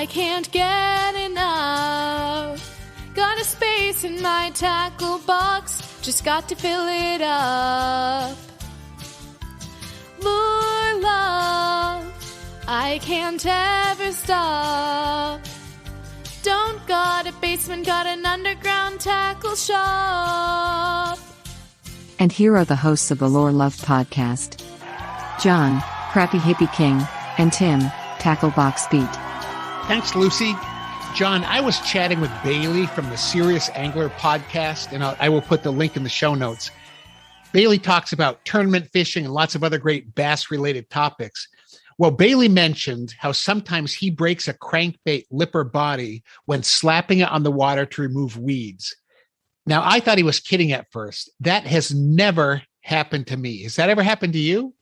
I can't get enough. Got a space in my tackle box, just got to fill it up. Lure love, I can't ever stop. Don't got a basement, got an underground tackle shop. And here are the hosts of the Lure Love podcast. John, Crappy Hippie King, and Tim, Tackle Box Beat. Thanks, Lucy. John, I was chatting with Bailey from the Serious Angler podcast, and I will put the link in the show notes. Bailey talks about tournament fishing and lots of other great bass-related topics. Well, Bailey mentioned how sometimes he breaks a crankbait lip or body when slapping it on the water to remove weeds. Now, I thought he was kidding at first. That has never happened to me. Has that ever happened to you?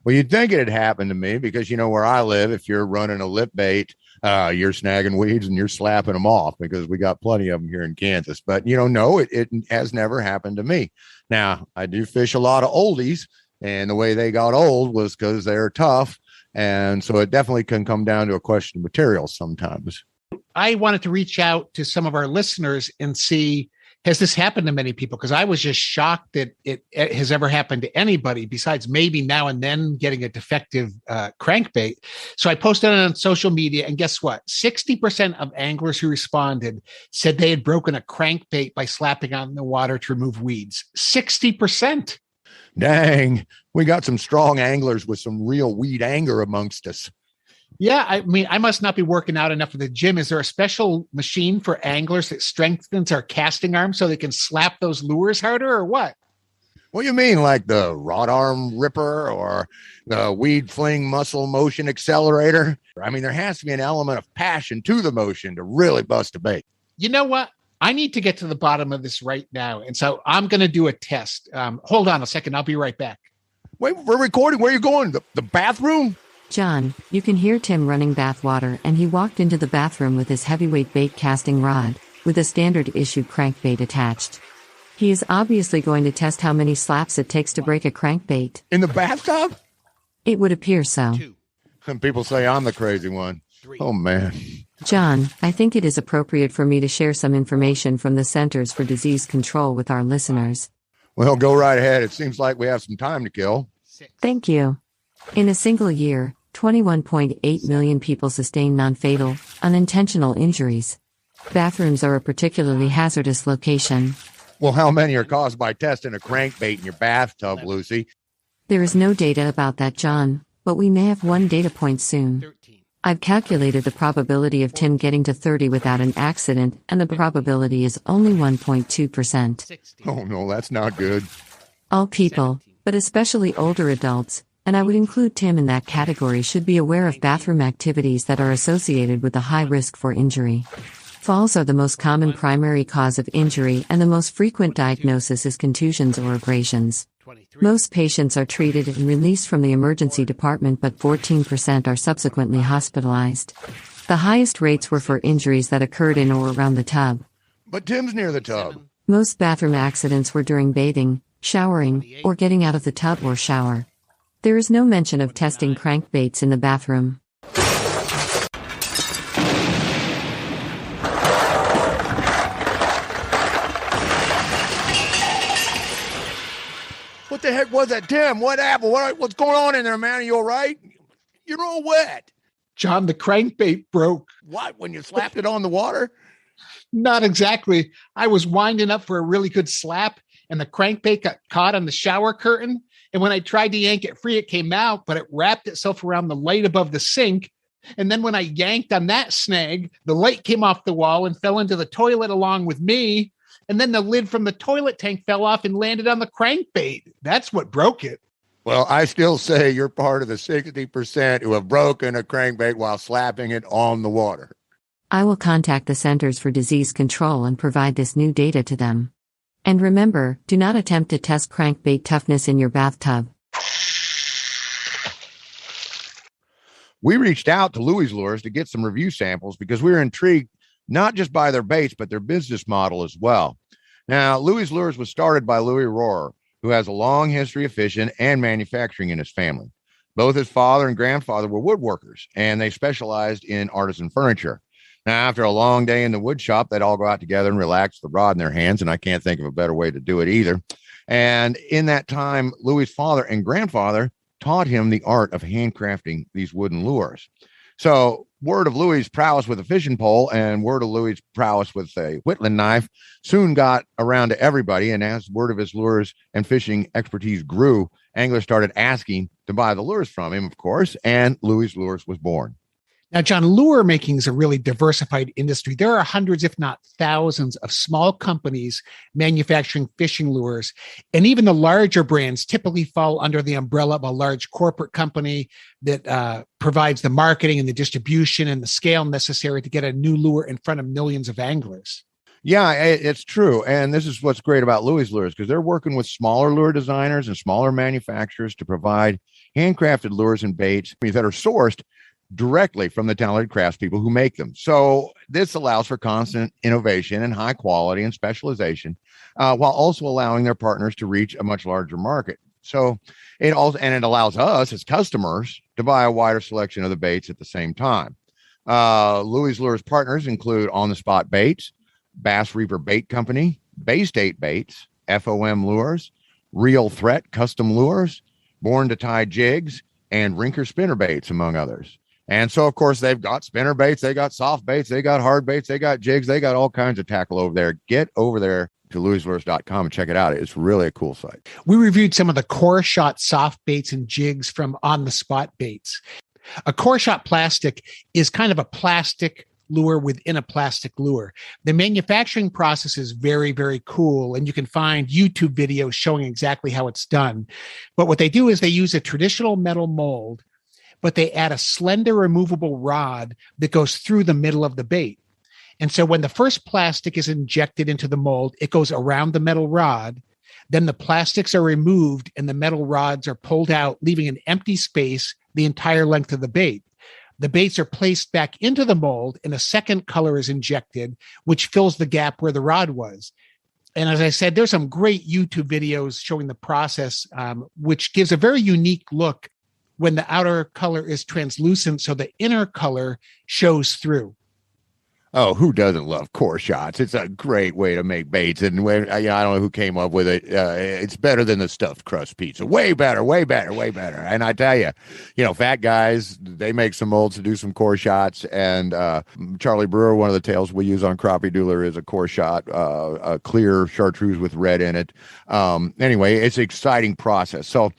Well, you'd think it had happened to me because, you know, where I live, if you're running a lip bait, you're snagging weeds and you're slapping them off because we got plenty of them here in Kansas. But, you know, no, it has never happened to me. Now, I do fish a lot of oldies, and the way they got old was because they're tough. And so it definitely can come down to a question of material sometimes. I wanted to reach out to some of our listeners and see, has this happened to many people? Because I was just shocked that it has ever happened to anybody besides maybe now and then getting a defective crankbait. So I posted it on social media, and guess what? 60% of anglers who responded said they had broken a crankbait by slapping on the water to remove weeds. 60%. Dang, we got some strong anglers with some real weed anger amongst us. Yeah, I mean, I must not be working out enough at the gym. Is there a special machine for anglers that strengthens our casting arm so they can slap those lures harder, or what? What do you mean, like the rod arm ripper or the weed fling muscle motion accelerator? I mean, there has to be an element of passion to the motion to really bust a bait. You know what? I need to get to the bottom of this right now. And so I'm going to do a test. Hold on a second. I'll be right back. Wait, we're recording. Where are you going? The bathroom? John, you can hear Tim running bathwater, and he walked into the bathroom with his heavyweight bait casting rod, with a standard issue crankbait attached. He is obviously going to test how many slaps it takes to break a crankbait. In the bathtub? It would appear so. And people say I'm the crazy one. Oh, man. John, I think it is appropriate for me to share some information from the Centers for Disease Control with our listeners. Well, go right ahead. It seems like we have some time to kill. Thank you. In a single year, 21.8 million people sustain non-fatal, unintentional injuries. Bathrooms are a particularly hazardous location. Well, how many are caused by testing a crankbait in your bathtub, Lucy? There is no data about that, John, but we may have one data point soon. I've calculated the probability of Tim getting to 30 without an accident, and the probability is only 1.2%. Oh, no, that's not good. All people, but especially older adults, and I would include Tim in that category, should be aware of bathroom activities that are associated with a high risk for injury. Falls are the most common primary cause of injury, and the most frequent diagnosis is contusions or abrasions. Most patients are treated and released from the emergency department, but 14% are subsequently hospitalized. The highest rates were for injuries that occurred in or around the tub. But Tim's near the tub. Most bathroom accidents were during bathing, showering, or getting out of the tub or shower. There is no mention of testing crankbaits in the bathroom. What the heck was that, Tim? What happened? What's going on in there, man? Are you all right? You're all wet. John, the crankbait broke. What, when you slapped it on the water? Not exactly. I was winding up for a really good slap, and the crankbait got caught on the shower curtain. And when I tried to yank it free, it came out, but it wrapped itself around the light above the sink. And then when I yanked on that snag, the light came off the wall and fell into the toilet along with me. And then the lid from the toilet tank fell off and landed on the crankbait. That's what broke it. Well, I still say you're part of the 60% who have broken a crankbait while slapping it on the water. I will contact the Centers for Disease Control and provide this new data to them. And remember, do not attempt to test crankbait toughness in your bathtub. We reached out to Louie's Lures to get some review samples because we were intrigued not just by their baits, but their business model as well. Now, Louie's Lures was started by Louie Rohrer, who has a long history of fishing and manufacturing in his family. Both his father and grandfather were woodworkers, and they specialized in artisan furniture. Now, after a long day in the wood shop, they'd all go out together and relax the rod in their hands, and I can't think of a better way to do it either. And in that time, Louie's father and grandfather taught him the art of handcrafting these wooden lures. So word of Louie's prowess with a fishing pole and word of Louie's prowess with a whittling knife soon got around to everybody. And as word of his lures and fishing expertise grew, anglers started asking to buy the lures from him, of course, and Louie's Lures was born. Now, John, lure making is a really diversified industry. There are hundreds, if not thousands, of small companies manufacturing fishing lures. And even the larger brands typically fall under the umbrella of a large corporate company that provides the marketing and the distribution and the scale necessary to get a new lure in front of millions of anglers. Yeah, it's true. And this is what's great about Louie's Lures, because they're working with smaller lure designers and smaller manufacturers to provide handcrafted lures and baits that are sourced directly from the talented craftspeople who make them. So this allows for constant innovation and high quality and specialization, while also allowing their partners to reach a much larger market. So it allows us as customers to buy a wider selection of the baits at the same time. Louie's Lures partners include On the Spot Baits, Bass Reaper Bait Company, Bay State Baits, FOM Lures, Real Threat Custom Lures, Born to Tie Jigs, and Rinker Spinner Baits, among others. And so, of course, they've got spinner baits, they got soft baits, they got hard baits, they got jigs, they got all kinds of tackle over there. Get over there to louieslures.com and check it out. It's really a cool site. We reviewed some of the core shot soft baits and jigs from On the Spot Baits. A core shot plastic is kind of a plastic lure within a plastic lure. The manufacturing process is very, very cool, and you can find YouTube videos showing exactly how it's done. But what they do is they use a traditional metal mold, but they add a slender removable rod that goes through the middle of the bait. And so when the first plastic is injected into the mold, it goes around the metal rod. Then the plastics are removed and the metal rods are pulled out, leaving an empty space the entire length of the bait. The baits are placed back into the mold and a second color is injected, which fills the gap where the rod was. And as I said, there's some great YouTube videos showing the process, which gives a very unique look when the outer color is translucent, so the inner color shows through. Oh, who doesn't love core shots? It's a great way to make baits. And I don't know who came up with it. It's better than the stuffed crust pizza. Way better, way better, way better. And I tell you, fat guys, they make some molds to do some core shots. And Charlie Brewer, one of the tails we use on Crappie Doodler is a core shot, a clear chartreuse with red in it. Anyway, it's an exciting process. So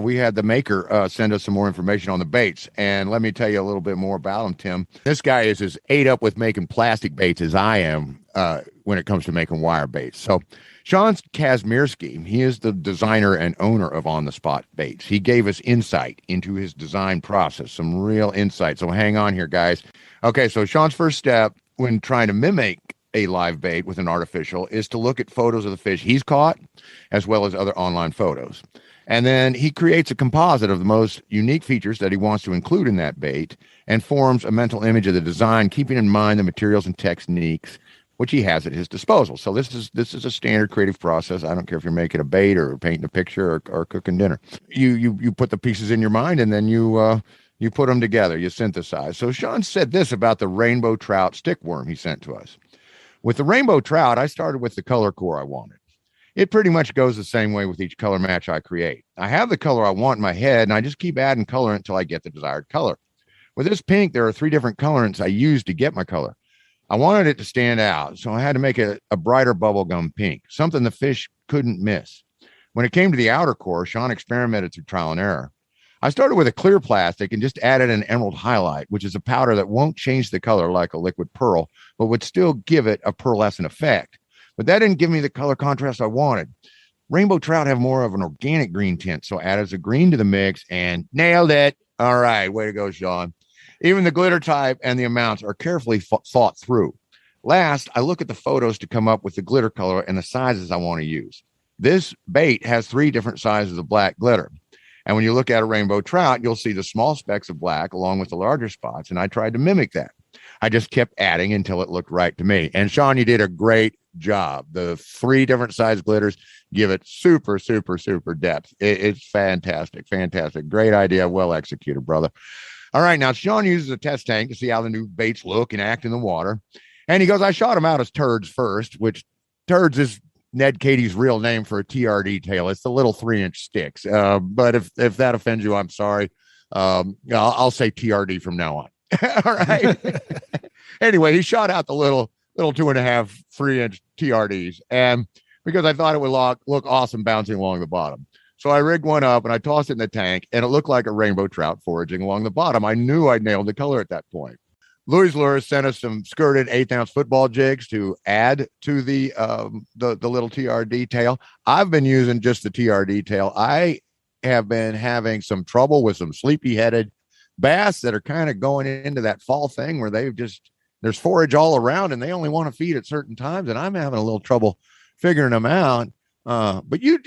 we had the maker send us some more information on the baits. And let me tell you a little bit more about him, Tim. This guy is as ate up with making plastic baits as I am when it comes to making wire baits. So Sean Kazmierski, he is the designer and owner of On the Spot Baits. He gave us insight into his design process, some real insight. So hang on here, guys. Okay, so Sean's first step when trying to mimic a live bait with an artificial is to look at photos of the fish he's caught, as well as other online photos. And then he creates a composite of the most unique features that he wants to include in that bait and forms a mental image of the design, keeping in mind the materials and techniques which he has at his disposal. So this is a standard creative process. I don't care if you're making a bait or painting a picture or cooking dinner. You put the pieces in your mind and then you put them together, you synthesize. So Sean said this about the rainbow trout stickworm he sent to us. With the rainbow trout, I started with the color core I wanted. It pretty much goes the same way with each color match I create. I have the color I want in my head, and I just keep adding colorant until I get the desired color. With this pink, there are 3 different colorants I use to get my color. I wanted it to stand out, so I had to make a brighter bubblegum pink, something the fish couldn't miss. When it came to the outer core, Sean experimented through trial and error. I started with a clear plastic and just added an emerald highlight, which is a powder that won't change the color like a liquid pearl, but would still give it a pearlescent effect. But that didn't give me the color contrast I wanted. Rainbow trout have more of an organic green tint, so I added a green to the mix and nailed it. All right, way to go, Sean. Even the glitter type and the amounts are carefully thought through. Last, I look at the photos to come up with the glitter color and the sizes I want to use. This bait has 3 different sizes of black glitter. And when you look at a rainbow trout, you'll see the small specks of black along with the larger spots, and I tried to mimic that. I just kept adding until it looked right to me. And Sean, you did a great job. The 3 different size glitters give it super, super, super depth. It's fantastic. Fantastic. Great idea. Well executed, brother. All right. Now, Sean uses a test tank to see how the new baits look and act in the water. And he goes, I shot them out as turds first, which turds is Ned Katie's real name for a TRD tail. It's the little 3-inch sticks. But if that offends you, I'm sorry. I'll say TRD from now on. All right. Anyway, he shot out the little 2.5, 3-inch TRDs. And because I thought it would look awesome bouncing along the bottom. So I rigged one up and I tossed it in the tank, and it looked like a rainbow trout foraging along the bottom. I knew I'd nailed the color at that point. Louie's Lures sent us some skirted 1/8-ounce football jigs to add to the little TRD tail. I've been using just the TRD tail. I have been having some trouble with some sleepy-headed bass that are kind of going into that fall thing where there's forage all around and they only want to feed at certain times, and I'm having a little trouble figuring them out. But you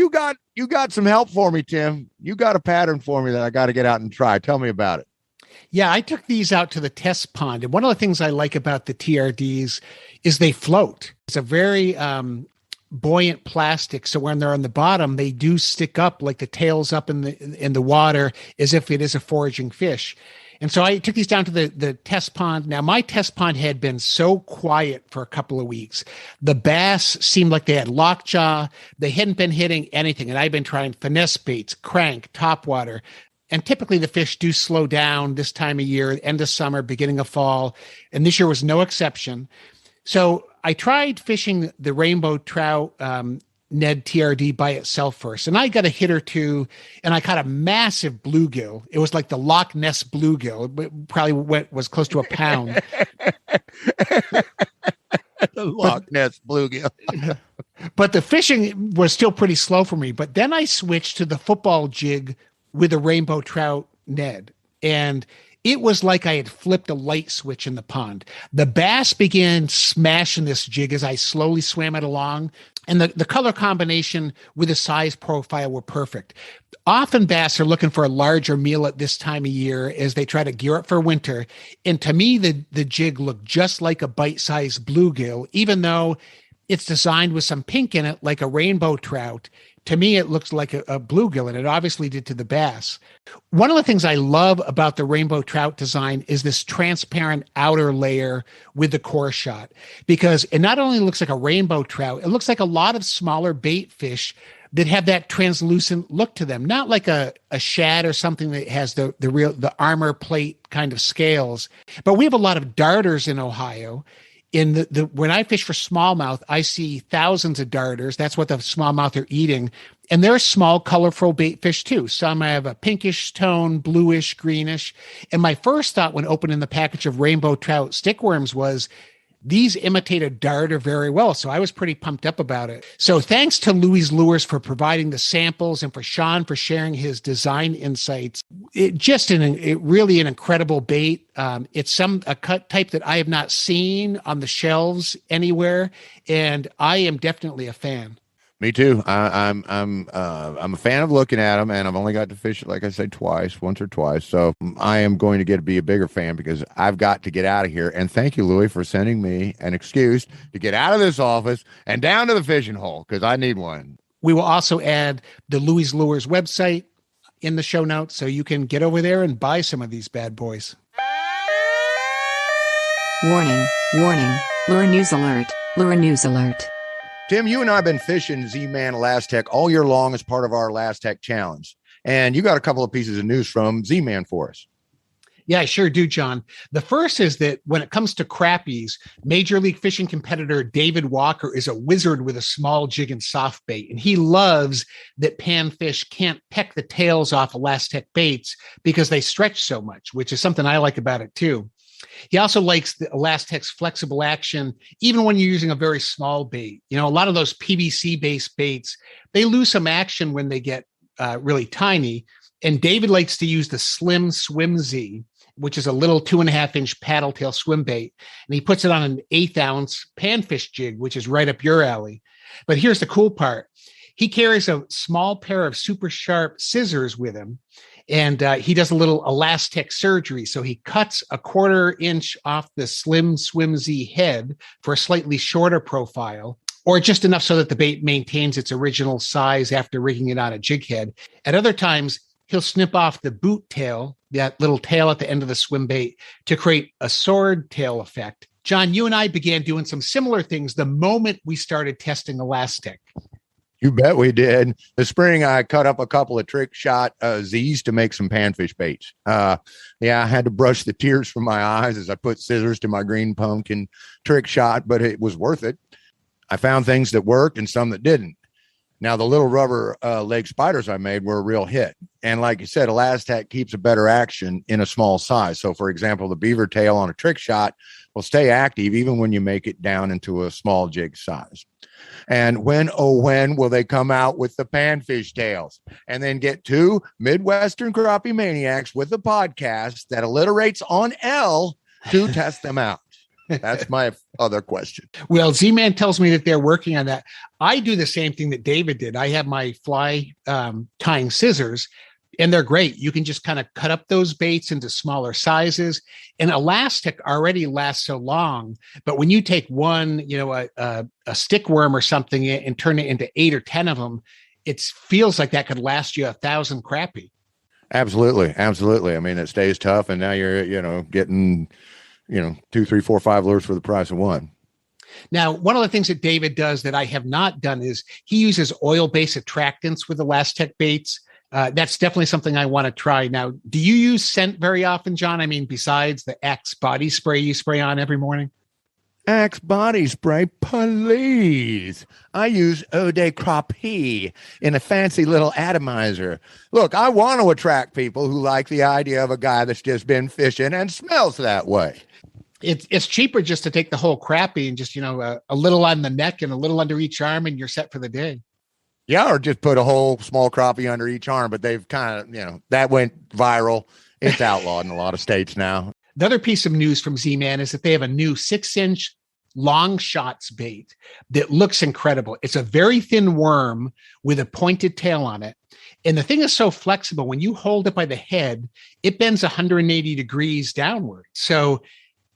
got some help for me, Tim. You got a pattern for me that I got to get out and try. Tell me about it. Yeah, I took these out to the test pond. And one of the things I like about the TRDs is they float. It's a very buoyant plastic. So when they're on the bottom, they do stick up like the tails up in the water as if it is a foraging fish. And so I took these down to the test pond. Now, my test pond had been so quiet for a couple of weeks. The bass seemed like they had lockjaw. They hadn't been hitting anything. And I've been trying finesse baits, crank, topwater. And typically the fish do slow down this time of year, end of summer, beginning of fall. And this year was no exception. So I tried fishing the rainbow trout Ned TRD by itself first. And I got a hit or two, and I caught a massive bluegill. It was like the Loch Ness bluegill. It probably was close to a pound. The Loch Ness bluegill. But the fishing was still pretty slow for me. But then I switched to the football jig with a rainbow trout Ned. And it was like I had flipped a light switch in the pond. The bass began smashing this jig as I slowly swam it along. And the color combination with the size profile were perfect. Often bass are looking for a larger meal at this time of year as they try to gear up for winter. And to me, the jig looked just like a bite-sized bluegill, even though it's designed with some pink in it like a rainbow trout. To me, it looks like a bluegill, and it obviously did to the bass. One of the things I love about the rainbow trout design is this transparent outer layer with the core shot, because it not only looks like a rainbow trout, it looks like a lot of smaller bait fish that have that translucent look to them, not like a shad or something that has the armor plate kind of scales. But we have a lot of darters in Ohio. When I fish for smallmouth, I see thousands of darters. That's what the smallmouth are eating. And they're small, colorful bait fish too. Some have a pinkish tone, bluish, greenish. And my first thought when opening the package of rainbow trout stickworms was, these imitate a darter very well. So I was pretty pumped up about it. So thanks to Louie's Lures for providing the samples and for Sean for sharing his design insights. Really an incredible bait. It's a cut type that I have not seen on the shelves anywhere. And I am definitely a fan. Me too. I'm a fan of looking at them, and I've only got to fish it, like I said, once or twice. So I am going to be a bigger fan because I've got to get out of here. And thank you, Louie, for sending me an excuse to get out of this office and down to the fishing hole because I need one. We will also add the Louie's Lures website in the show notes so you can get over there and buy some of these bad boys. Warning, warning, lure news alert, lure news alert. Tim, you and I have been fishing ZMan Elastech all year long as part of our Elastech challenge. And you got a couple of pieces of news from ZMan for us. Yeah, I sure do, John. The first is that when it comes to crappies, Major League Fishing competitor David Walker is a wizard with a small jig and soft bait. And he loves that panfish can't peck the tails off Elastech baits because they stretch so much, which is something I like about it too. He also likes the Elastech's flexible action, even when you're using a very small bait. You know, a lot of those PVC-based baits, they lose some action when they get really tiny. And David likes to use the Slim Swim Z, which is a little 2.5-inch paddle tail swim bait. And he puts it on an 1/8-ounce panfish jig, which is right up your alley. But here's the cool part. He carries a small pair of super sharp scissors with him. And he does a little elastic surgery. So he cuts a 1/4 inch off the slim swimsy head for a slightly shorter profile, or just enough so that the bait maintains its original size after rigging it on a jig head. At other times, he'll snip off the boot tail, that little tail at the end of the swim bait, to create a sword tail effect. John, you and I began doing some similar things the moment we started testing elastic. You bet we did. This spring, I cut up a couple of trick shot Z's to make some panfish baits. I had to brush the tears from my eyes as I put scissors to my green pumpkin trick shot, but it was worth it. I found things that worked and some that didn't. Now, the little rubber leg spiders I made were a real hit. And like you said, Elastic keeps a better action in a small size. So, for example, the beaver tail on a trick shot will stay active even when you make it down into a small jig size. And when will they come out with the panfish tails and then get 2 Midwestern crappie maniacs with a podcast that alliterates on L to test them out? That's my other question. Well, ZMan tells me that they're working on that. I do the same thing that David did. I have my fly tying scissors, and they're great. You can just kind of cut up those baits into smaller sizes. And elastic already lasts so long, but when you take one, a stick worm or something and turn it into 8 or 10 of them, it feels like that could last you 1,000 crappie. Absolutely. I mean, it stays tough, and now you're, getting 2, 3, 4, 5 lures for the price of one. Now, one of the things that David does that I have not done is he uses oil-based attractants with elastic baits. That's definitely something I want to try. Now, do you use scent very often, John? I mean, besides the Axe body spray you spray on every morning? Axe body spray, please. I use eau de crappie in a fancy little atomizer. Look, I want to attract people who like the idea of a guy that's just been fishing and smells that way. It's cheaper just to take the whole crappie and just, a little on the neck and a little under each arm, and you're set for the day. Yeah, or just put a whole small crappie under each arm, but they've kind of, that went viral. It's outlawed in a lot of states now. The other piece of news from Z-Man is that they have a new 6-inch long shots bait that looks incredible. It's a very thin worm with a pointed tail on it. And the thing is so flexible. When you hold it by the head, it bends 180 degrees downward. So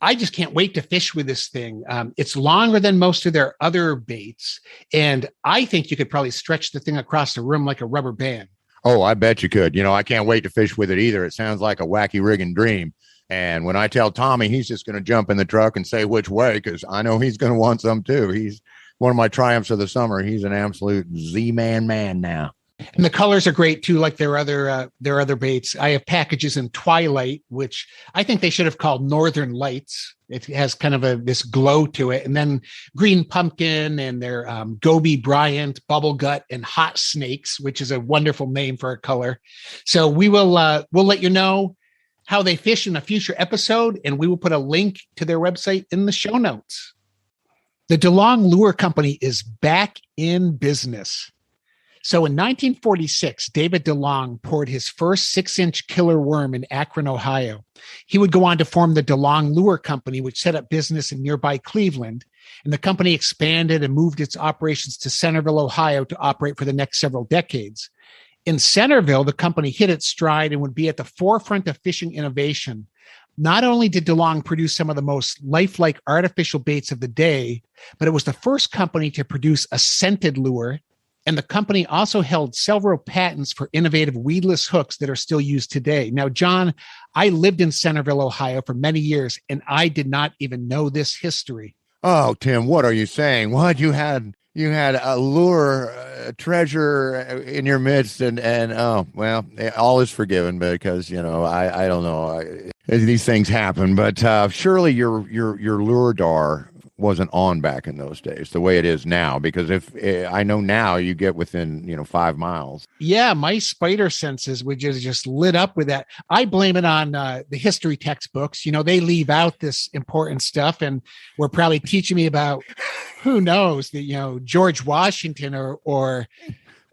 I just can't wait to fish with this thing. It's longer than most of their other baits. And I think you could probably stretch the thing across the room like a rubber band. Oh, I bet you could. I can't wait to fish with it either. It sounds like a wacky rigging dream. And when I tell Tommy, he's just going to jump in the truck and say which way, because I know he's going to want some too. He's one of my triumphs of the summer. He's an absolute Z-Man man now. And the colors are great too, like their other baits. I have packages in Twilight, which I think they should have called Northern Lights. It has kind of this glow to it. And then Green Pumpkin and their Goby Bryant, Bubble Gut, and Hot Snakes, which is a wonderful name for a color. So we'll let you know how they fish in a future episode, and we will put a link to their website in the show notes. The Delong Lure Company is back in business. So in 1946, David Delong poured his first 6-inch killer worm in Akron, Ohio. He would go on to form the Delong Lure Company, which set up business in nearby Cleveland. And the company expanded and moved its operations to Centerville, Ohio to operate for the next several decades. In Centerville, the company hit its stride and would be at the forefront of fishing innovation. Not only did Delong produce some of the most lifelike artificial baits of the day, but it was the first company to produce a scented lure. And the company also held several patents for innovative weedless hooks that are still used today. Now, John, I lived in Centerville, Ohio for many years, and I did not even know this history. Oh, Tim, what are you saying? What you had a lure treasure in your midst, and oh, well, all is forgiven because, I don't know. These things happen, but surely your lure dar wasn't on back in those days the way it is now, because if I know now you get within 5 miles. Yeah, my spider senses would just lit up with that. I blame it on the history textbooks. They leave out this important stuff, and we're probably teaching me about who knows the George Washington or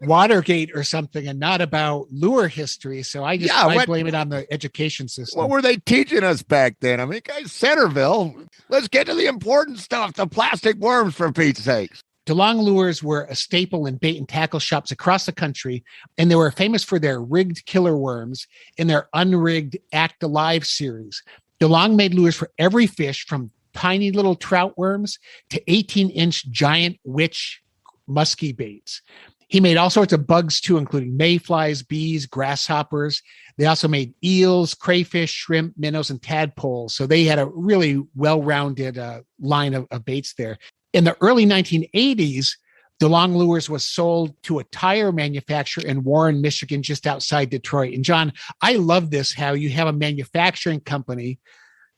Watergate or something, and not about lure history. So I blame it on the education system. What were they teaching us back then? I mean, guys, Centerville, let's get to the important stuff, the plastic worms, for Pete's sakes. DeLong lures were a staple in bait and tackle shops across the country, and they were famous for their rigged killer worms in their unrigged Act Alive series. DeLong made lures for every fish from tiny little trout worms to 18-inch giant witch musky baits. He made all sorts of bugs too, including mayflies, bees, grasshoppers. They also made eels, crayfish, shrimp, minnows, and tadpoles. So they had a really well-rounded line of baits there. In the early 1980s, DeLong Lures was sold to a tire manufacturer in Warren, Michigan, just outside Detroit. And John, I love this, how you have a manufacturing company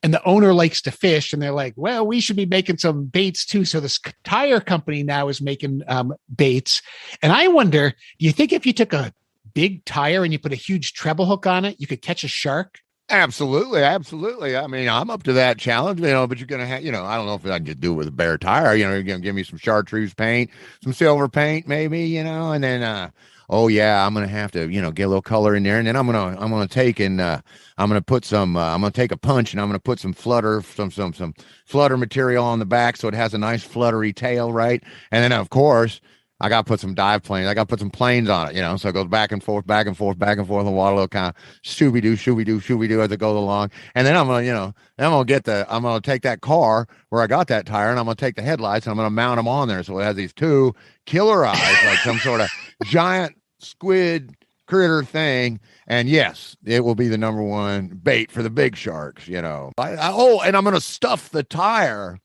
and the owner likes to fish, and they're like, well, we should be making some baits too. So this tire company now is making baits. And I wonder, do you think if you took a big tire and you put a huge treble hook on it, you could catch a shark? Absolutely. I mean, I'm up to that challenge, but you're going to have, I don't know if I can do it with a bare tire. You're going to give me some chartreuse paint, some silver paint, maybe, and then, I'm going to have to, get a little color in there. And then I'm going to take and, I'm going to take a punch and I'm going to put some flutter material on the back. So it has a nice fluttery tail. Right. And then of course, I got to put some dive planes. I got to put some planes on it, so it goes back and forth, back and forth, back and forth. The water will kind of shooby-doo as it goes along. And then I'm going to take that car where I got that tire and I'm going to take the headlights and I'm going to mount them on there. So it has these two killer eyes, like some sort of giant squid critter thing. And yes, it will be the number one bait for the big sharks, and I'm going to stuff the tire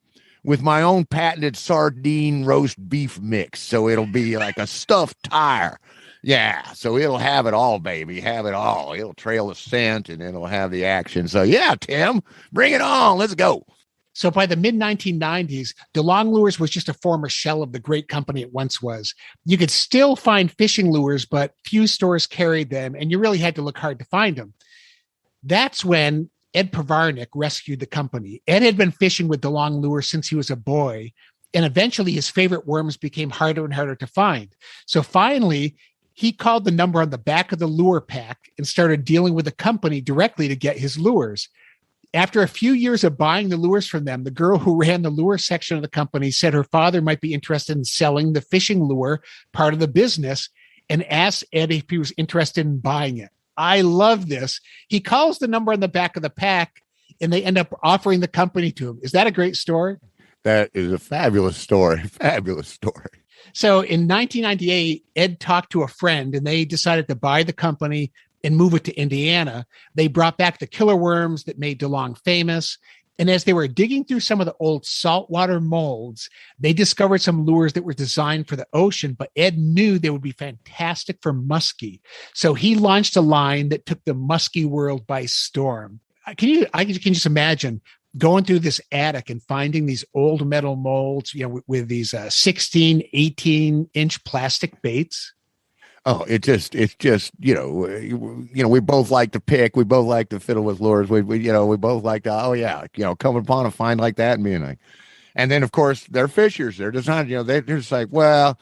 with my own patented sardine roast beef mix. So it'll be like a stuffed tire. Yeah. So it'll have it all, baby. Have it all. It'll trail the scent and it'll have the action. So yeah, Tim, bring it on. Let's go. So by the mid-1990s, DeLong Lures was just a former shell of the great company it once was. You could still find fishing lures, but few stores carried them, and you really had to look hard to find them. That's when Ed Pavarnik rescued the company. Ed had been fishing with DeLong Lures since he was a boy, and eventually his favorite worms became harder and harder to find. So finally, he called the number on the back of the lure pack and started dealing with the company directly to get his lures. After a few years of buying the lures from them, the girl who ran the lure section of the company said her father might be interested in selling the fishing lure part of the business and asked Ed if he was interested in buying it. I love this. He calls the number on the back of the pack and they end up offering the company to him. Is that a great story? That is a fabulous story. Fabulous story. So in 1998, Ed talked to a friend and they decided to buy the company and move it to Indiana. They brought back the killer worms that made DeLong famous. And as they were digging through some of the old saltwater molds, they discovered some lures that were designed for the ocean, but Ed knew they would be fantastic for muskie. So he launched a line that took the muskie world by storm. I can just imagine going through this attic and finding these old metal molds, with these 16, 18-inch plastic baits. Oh, it's just, we both like to pick. We both like to fiddle with lures. We both like to, coming upon a find like that and being like, and then of course they're fishers. They're just not, they're just like, well,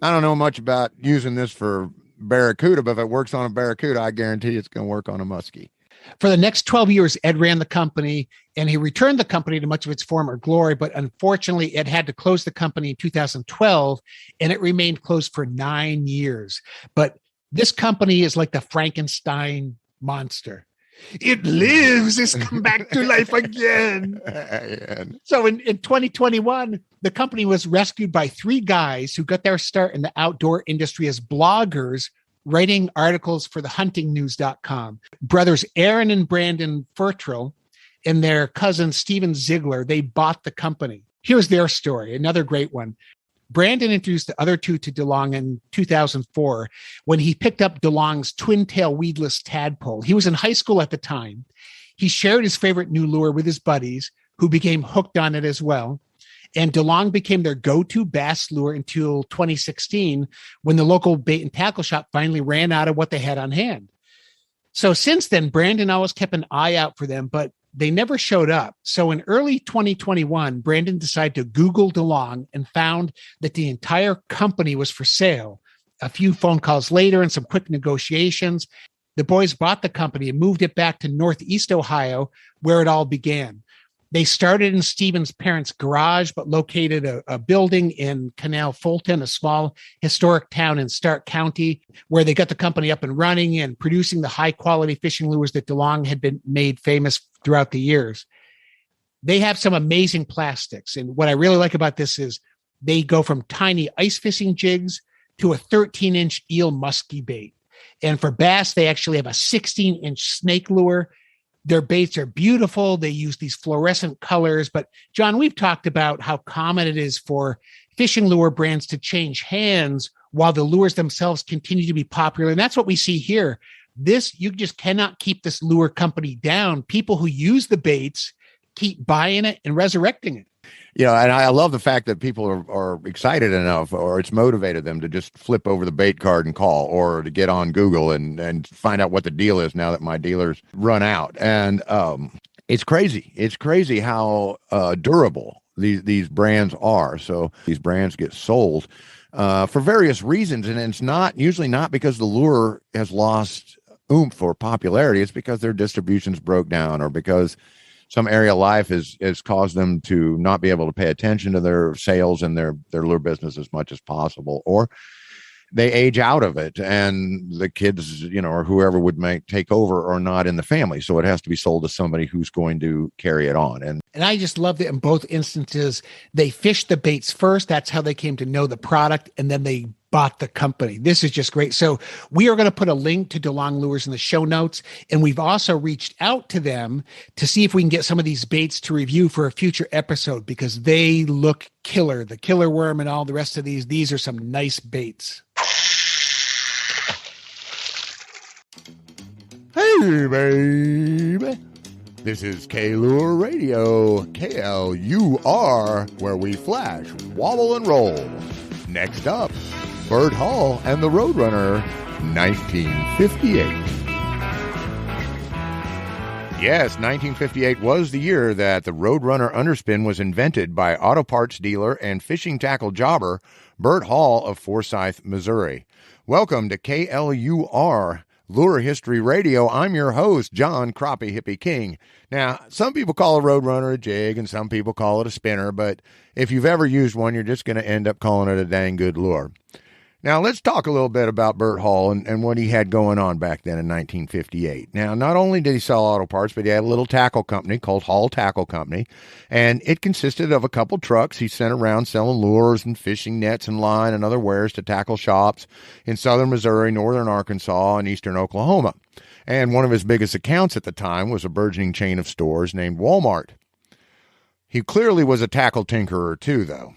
I don't know much about using this for barracuda, but if it works on a barracuda, I guarantee it's going to work on a muskie. For the next 12 years, Ed ran the company and he returned the company to much of its former glory. But unfortunately, Ed had to close the company in 2012 and it remained closed for 9 years. But this company is like the Frankenstein monster. It lives. It's come back to life again. So in 2021, the company was rescued by 3 guys who got their start in the outdoor industry as bloggers, writing articles for thehuntingnews.com. Brothers Aaron and Brandon Fertrell and their cousin Steven Ziegler, they bought the company. Here's their story, another great one. Brandon introduced the other two to DeLong in 2004 when he picked up DeLong's twin-tail weedless tadpole. He was in high school at the time. He shared his favorite new lure with his buddies, who became hooked on it as well. And DeLong became their go-to bass lure until 2016, when the local bait and tackle shop finally ran out of what they had on hand. So since then, Brandon always kept an eye out for them, but they never showed up. So in early 2021, Brandon decided to Google DeLong and found that the entire company was for sale. A few phone calls later and some quick negotiations, the boys bought the company and moved it back to Northeast Ohio, where it all began. They started in Stephen's parents' garage, but located a building in Canal Fulton, a small historic town in Stark County, where they got the company up and running and producing the high-quality fishing lures that Delong had been made famous throughout the years. They have some amazing plastics. And what I really like about this is they go from tiny ice fishing jigs to a 13-inch eel muskie bait. And for bass, they actually have a 16-inch snake lure. Their baits are beautiful. They use these fluorescent colors. But John, we've talked about how common it is for fishing lure brands to change hands while the lures themselves continue to be popular. And that's what we see here. You just cannot keep this lure company down. People who use the baits keep buying it and resurrecting it. And I love the fact that people are excited enough, or it's motivated them to just flip over the bait card and call, or to get on Google and find out what the deal is now that my dealers run out. And it's crazy. It's crazy how durable these brands are. So these brands get sold for various reasons, and it's usually not because the lure has lost oomph or popularity. It's because their distributions broke down, or because some area of life has caused them to not be able to pay attention to their sales and their lure business as much as possible, or they age out of it and the kids, or whoever would take over are not in the family. So it has to be sold to somebody who's going to carry it on. And I just love that in both instances, they fished the baits first. That's how they came to know the product. And then they bought the company. This is just great. So we are going to put a link to Delong Lures in the show notes. And we've also reached out to them to see if we can get some of these baits to review for a future episode, because they look killer. The killer worm and all the rest of these are some nice baits. Hey, baby. This is KLUR Radio, KLUR, where we flash, wobble, and roll. Next up, Burt Hall and the Roadrunner, 1958. Yes, 1958 was the year that the Roadrunner underspin was invented by auto parts dealer and fishing tackle jobber Burt Hall of Forsyth, Missouri. Welcome to KLUR Lure History Radio. I'm your host, John Crappie Hippie King. Now, some people call a Roadrunner a jig and some people call it a spinner, but if you've ever used one, you're just going to end up calling it a dang good lure. Now, let's talk a little bit about Burt Hall and what he had going on back then in 1958. Now, not only did he sell auto parts, but he had a little tackle company called Hall Tackle Company, and it consisted of a couple trucks he sent around selling lures and fishing nets and line and other wares to tackle shops in southern Missouri, northern Arkansas, and eastern Oklahoma. And one of his biggest accounts at the time was a burgeoning chain of stores named Walmart. He clearly was a tackle tinkerer too, though.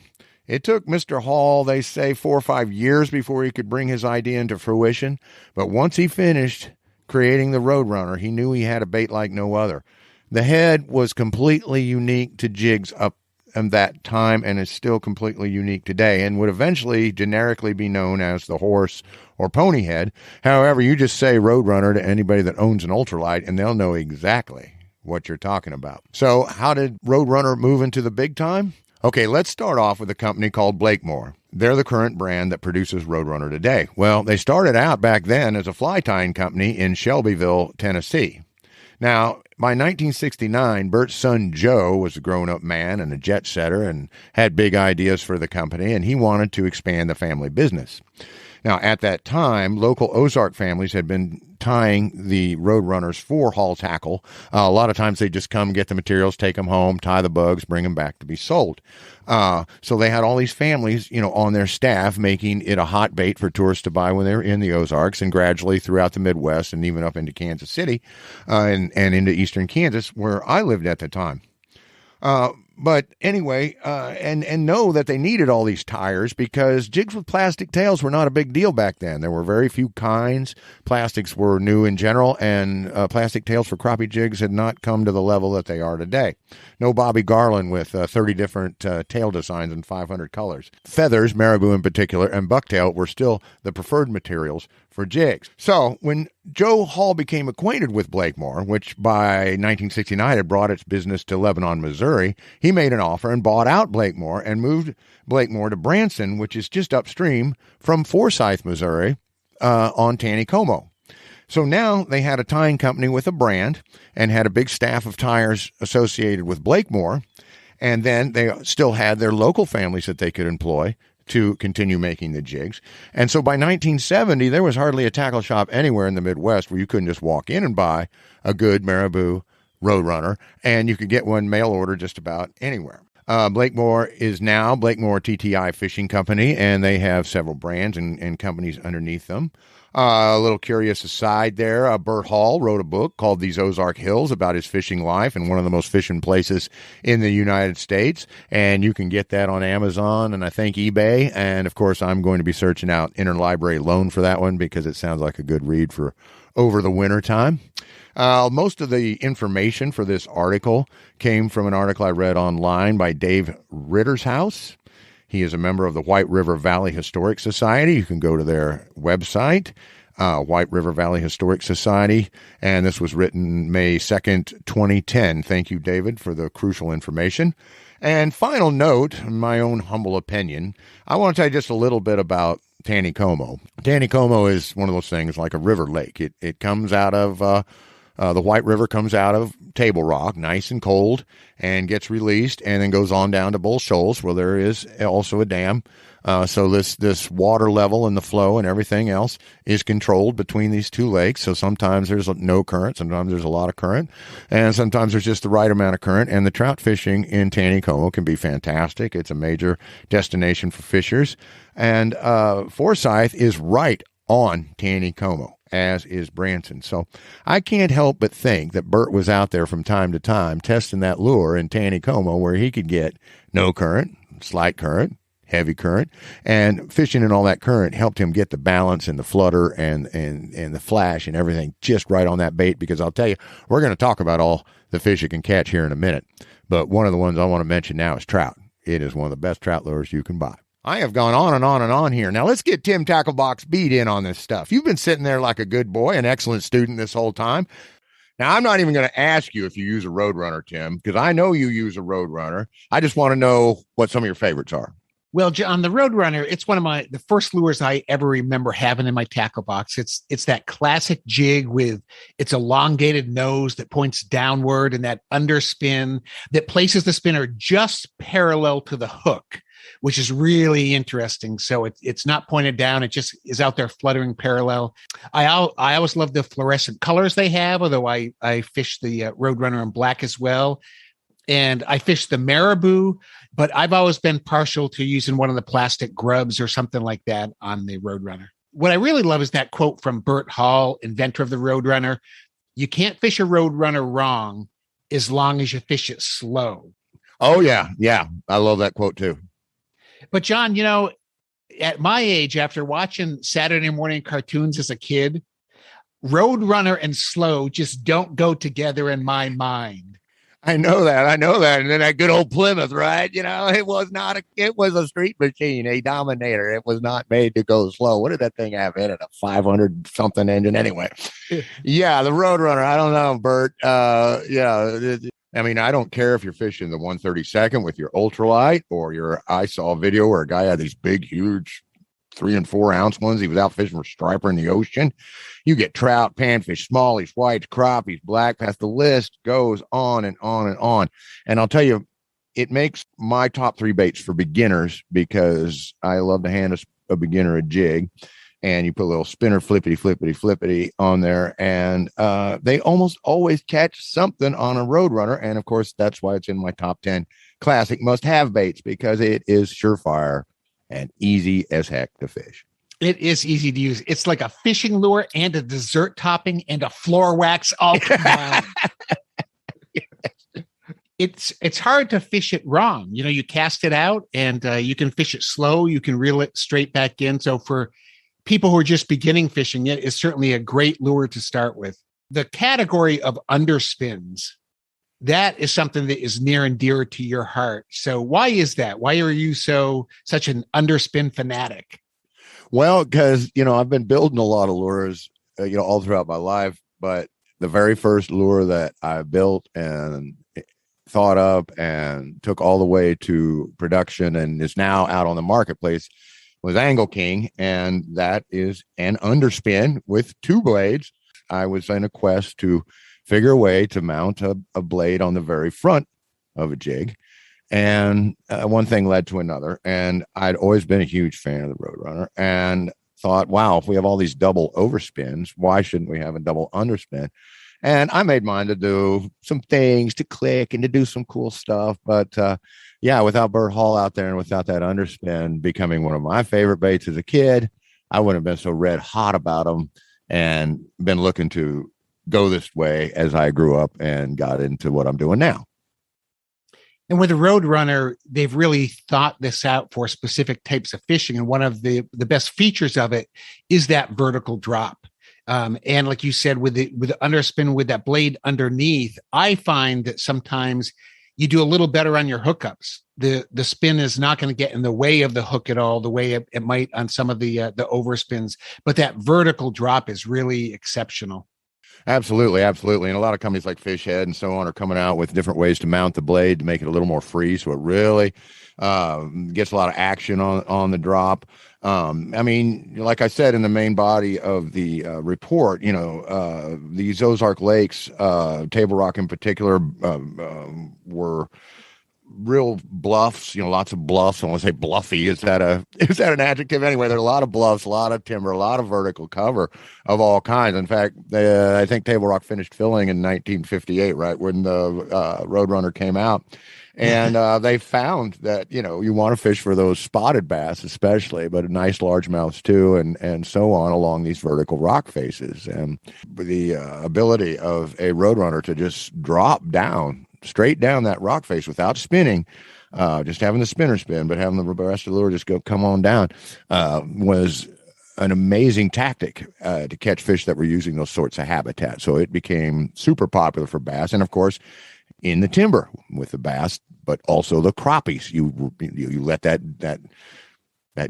It took Mr. Hall, they say, 4 or 5 years before he could bring his idea into fruition. But once he finished creating the Roadrunner, he knew he had a bait like no other. The head was completely unique to jigs up in that time and is still completely unique today and would eventually generically be known as the horse or pony head. However, you just say Roadrunner to anybody that owns an ultralight and they'll know exactly what you're talking about. So how did Roadrunner move into the big time? Okay, let's start off with a company called Blakemore. They're the current brand that produces Roadrunner today. Well, they started out back then as a fly tying company in Shelbyville, Tennessee. Now, by 1969, Burt's son Joe was a grown-up man and a jet setter and had big ideas for the company, and he wanted to expand the family business. Now, at that time, local Ozark families had been tying the Roadrunners for Hall Tackle. A lot of times they just come get the materials, take them home, tie the bugs, bring them back to be sold. So they had all these families, on their staff making it a hot bait for tourists to buy when they were in the Ozarks, and gradually throughout the Midwest and even up into Kansas City and into eastern Kansas, where I lived at the time. But anyway, and know that they needed all these tires because jigs with plastic tails were not a big deal back then. There were very few kinds. Plastics were new in general, and plastic tails for crappie jigs had not come to the level that they are today. No Bobby Garland with 30 different tail designs and 500 colors. Feathers, marabou in particular, and bucktail were still the preferred materials for jigs. So when Joe Hall became acquainted with Blakemore, which by 1969 had brought its business to Lebanon, Missouri, he made an offer and bought out Blakemore and moved Blakemore to Branson, which is just upstream from Forsyth, Missouri, on Taneycomo. So now they had a tying company with a brand and had a big staff of tyers associated with Blakemore. And then they still had their local families that they could employ to continue making the jigs. And so by 1970, there was hardly a tackle shop anywhere in the Midwest where you couldn't just walk in and buy a good Marabou Roadrunner, and you could get one mail order just about anywhere. Blakemore is now Blakemore TTI Fishing Company, and they have several brands and companies underneath them. A little curious aside there, Burt Hall wrote a book called These Ozark Hills about his fishing life and one of the most fishing places in the United States. And you can get that on Amazon and I think eBay. And of course, I'm going to be searching out Interlibrary Loan for that one because it sounds like a good read for over the winter time. Most of the information for this article came from an article I read online by Dave Rittershouse. He is a member of the White River Valley Historic Society. You can go to their website, White River Valley Historic Society, and this was written May 2nd, 2010. Thank you, David, for the crucial information. And final note, my own humble opinion, I want to tell you just a little bit about Taneycomo. Taneycomo is one of those things like a river lake. It comes out of the White River comes out of Table Rock, nice and cold, and gets released, and then goes on down to Bull Shoals, where there is also a dam. So this water level and the flow and everything else is controlled between these two lakes. So sometimes there's no current, sometimes there's a lot of current, and sometimes there's just the right amount of current. And the trout fishing in Taneycomo can be fantastic. It's a major destination for fishers, and Forsyth is right on Taneycomo, as is Branson. So I can't help but think that Burt was out there from time to time testing that lure in Taneycomo where he could get no current, slight current, heavy current, and fishing in all that current helped him get the balance and the flutter and the flash and everything just right on that bait. Because I'll tell you, we're going to talk about all the fish you can catch here in a minute. But one of the ones I want to mention now is trout. It is one of the best trout lures you can buy. I have gone on and on and on here. Now let's get Tim Tacklebox Beat in on this stuff. You've been sitting there like a good boy, an excellent student this whole time. Now, I'm not even going to ask you if you use a Roadrunner, Tim, because I know you use a Roadrunner. I just want to know what some of your favorites are. Well, John, the Roadrunner, it's one of the first lures I ever remember having in my tackle box. It's that classic jig with its elongated nose that points downward and that underspin that places the spinner just parallel to the hook, which is really interesting. So it's not pointed down. It just is out there fluttering parallel. I always love the fluorescent colors they have, although I fish the Roadrunner in black as well. And I fish the Marabou, but I've always been partial to using one of the plastic grubs or something like that on the Roadrunner. What I really love is that quote from Burt Hall, inventor of the Roadrunner. You can't fish a Roadrunner wrong as long as you fish it slow. Oh, yeah. Yeah. I love that quote too. But John, at my age, after watching Saturday morning cartoons as a kid, Roadrunner and slow just don't go together in my mind. I know that. And then that good old Plymouth, right? It was a street machine, a Dominator. It was not made to go slow. What did that thing have in it? A 500 something engine anyway. Yeah. The Roadrunner. I don't know, Bert. Yeah. I mean, I don't care if you're fishing the 132nd with your ultralight or I saw a video where a guy had these big, huge 3 and 4 ounce ones. He was out fishing for striper in the ocean. You get trout, panfish, smallies, whites, crappies, black bass. The list goes on and on and on. And I'll tell you, it makes my top 3 baits for beginners because I love to hand a beginner a jig. And you put a little spinner flippity on there. And they almost always catch something on a Roadrunner. And of course, that's why it's in my top 10 classic must-have baits, because it is surefire and easy as heck to fish. It is easy to use. It's like a fishing lure and a dessert topping and a floor wax all combined. It's hard to fish it wrong. You cast it out and you can fish it slow. You can reel it straight back in. So for people who are just beginning fishing, it is certainly a great lure to start with. The category of underspins, that is something that is near and dear to your heart. So why is that? Why are you such an underspin fanatic? Well, because, I've been building a lot of lures, all throughout my life. But the very first lure that I built and thought up and took all the way to production and is now out on the marketplace was Angle King. And that is an underspin with 2 blades. I was in a quest to figure a way to mount a blade on the very front of a jig. And one thing led to another. And I'd always been a huge fan of the Roadrunner and thought, wow, if we have all these double overspins, why shouldn't we have a double underspin? And I made mine to do some things, to click and to do some cool stuff. But yeah, without Burt Hall out there and without that underspin becoming one of my favorite baits as a kid, I wouldn't have been so red hot about them and been looking to go this way as I grew up and got into what I'm doing now. And with the Roadrunner, they've really thought this out for specific types of fishing. And one of the best features of it is that vertical drop. And like you said, with the underspin, with that blade underneath, I find that sometimes you do a little better on your hookups. The spin is not going to get in the way of the hook at all, the way it might on some of the overspins. But that vertical drop is really exceptional. Absolutely. And a lot of companies like Fish Head and so on are coming out with different ways to mount the blade to make it a little more free, so it really gets a lot of action on the drop. I mean, like I said in the main body of the report, these Ozark Lakes, Table Rock in particular, were real bluffs, lots of bluffs. I want to say bluffy. Is that an adjective? Anyway, there are a lot of bluffs, a lot of timber, a lot of vertical cover of all kinds. In fact, I think Table Rock finished filling in 1958, right when the Roadrunner came out. And they found that, you want to fish for those spotted bass, especially, but nice largemouths too, and so on along these vertical rock faces. And the ability of a Roadrunner to just drop down, straight down that rock face without spinning, just having the spinner spin, but having the rest of the lure just come on down, was an amazing tactic to catch fish that were using those sorts of habitats. So it became super popular for bass. And of course, in the timber with the bass, but also the crappies. You let that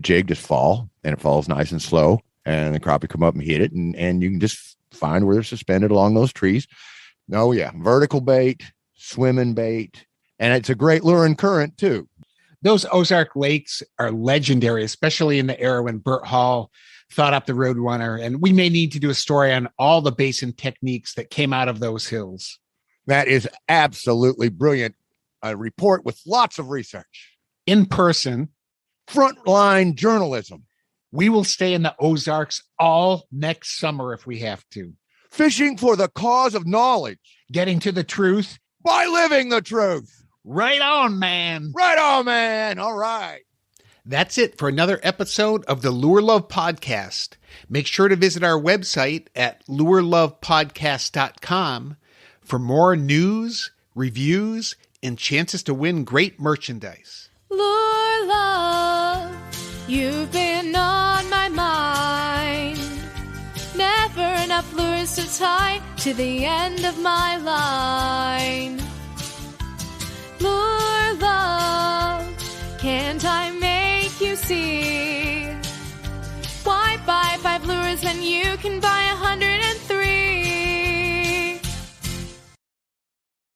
jig just fall, and it falls nice and slow, and the crappie come up and hit it, and you can just find where they're suspended along those trees. Oh yeah, vertical bait, swimming bait, and it's a great lure and current too. Those Ozark Lakes are legendary, especially in the era when Burt Hall thought up the Roadrunner, and we may need to do a story on all the basin techniques that came out of those hills. That is absolutely brilliant. A report with lots of research. In person. Frontline journalism. We will stay in the Ozarks all next summer if we have to. Fishing for the cause of knowledge. Getting to the truth. By living the truth. Right on, man. Right on, man. All right. That's it for another episode of the Lure Love Podcast. Make sure to visit our website at lurelovepodcast.com for more news, reviews, and chances to win great merchandise. Lure Love, you've been on my mind. Never enough lures to tie to the end of my life.